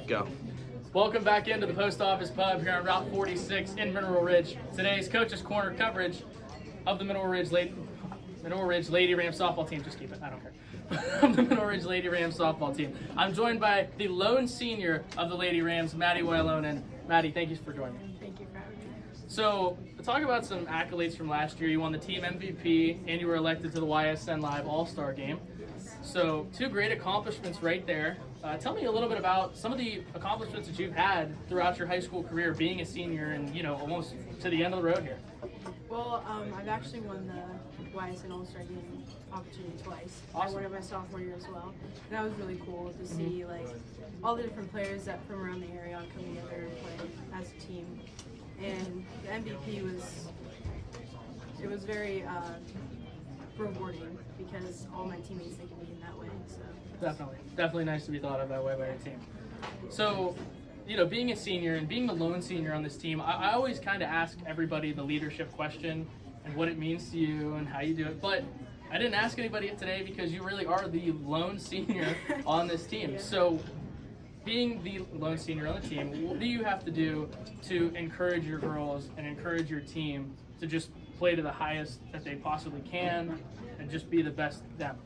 Go. Welcome back into the Post Office Pub here on Route 46 in Mineral Ridge. Today's Coach's Corner coverage of the Mineral Ridge Lady Rams softball team. Just keep it, I don't care. Of the Mineral Ridge Lady Rams softball team. I'm joined by the lone senior of the Lady Rams, Maddy and Maddy, thank you for joining me. Thank you for having me. So, to talk about some accolades from last year, you won the team MVP and you were elected to the YSN Live All-Star Game. So, two great accomplishments right there. Tell me a little bit about some of the accomplishments that you've had throughout your high school career, being a senior and, almost to the end of the road here. Well, I've actually won the YSN All-Star Game opportunity twice. Awesome. I won it my sophomore year as well. And that was really cool to see all the different players that from around the area coming together and play as a team. And the MVP was very rewarding because all my teammates think of me in that way. So Definitely nice to be thought of that way by your team. So, being a senior and being the lone senior on this team, I always kind of ask everybody the leadership question and what it means to you and how you do it. But I didn't ask anybody today because you really are the lone senior on this team. Yeah. So, being the lone senior on the team, what do you have to do to encourage your girls and encourage your team to just play to the highest that they possibly can and just be the best them?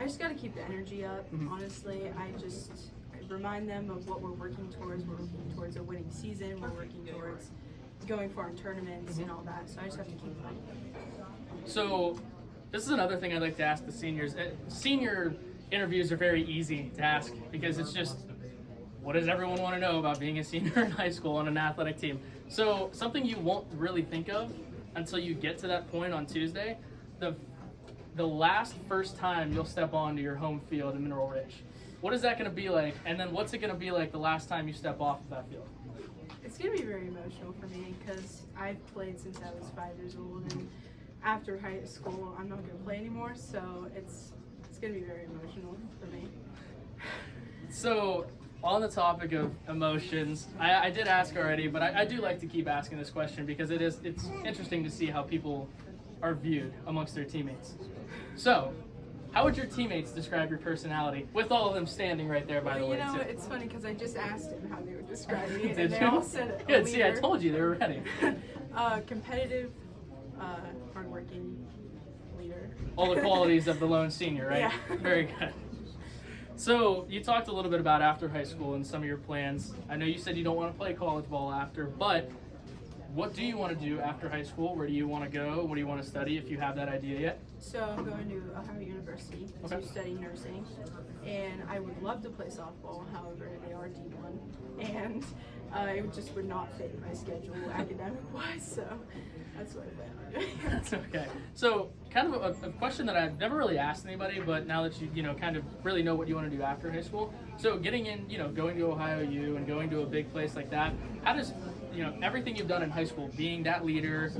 I just got to keep the energy up, honestly. I remind them of what we're working towards. We're working towards a winning season. We're working towards going far in tournaments and all that. So I just have to keep playing. So this is another thing I'd like to ask the seniors. Senior interviews are very easy to ask because it's just, what does everyone want to know about being a senior in high school on an athletic team? So something you won't really think of until you get to that point on Tuesday, the first time you'll step onto your home field in Mineral Ridge. What is that going to be like? And then what's it going to be like the last time you step off of that field? It's going to be very emotional for me because I've played since I was 5 years old, and after high school, I'm not going to play anymore, so it's going to be very emotional for me. So, on the topic of emotions, I did ask already, but I do like to keep asking this question because it's interesting to see how people are viewed amongst their teammates. So, how would your teammates describe your personality with all of them standing right there, by the way? It's funny because I just asked them how they would describe me, Did and they you? all said Good. See, I told you they were ready. competitive, hardworking leader. All the qualities of the lone senior, right? Yeah. Very good. So, you talked a little bit about after high school and some of your plans. I know you said you don't want to play college ball after, but what do you want to do after high school? Where do you want to go? What do you want to study if you have that idea yet? So I'm going to Ohio University to study nursing, and I would love to play softball. However, they are D1, and it just would not fit my schedule academic-wise. So that's what I plan on doing. That's okay. So, kind of a question that I've never really asked anybody, but now that you kind of really know what you want to do after high school. So, getting in, going to Ohio U and going to a big place like that, how does everything you've done in high school, being that leader,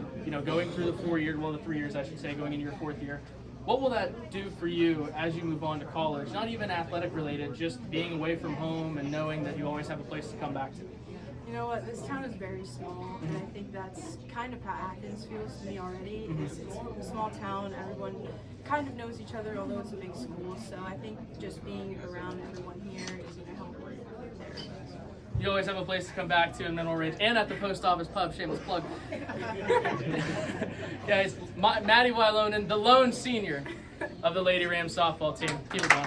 going through the 4 years, well, the 3 years, I should say, going into your 4th year, what will that do for you as you move on to college? Not even athletic related, just being away from home and knowing that you always have a place to come back to. You know what? This town is very small, and I think that's kind of how Athens feels to me already. It's a small town. Everyone kind of knows each other, although it's a big school. So I think just being around everyone here is going to help there. You always have a place to come back to in Mineral Ridge and at the Post Office Pub. Shameless plug. Guys, Maddy and the lone senior of the Lady Rams softball team. Keep it going.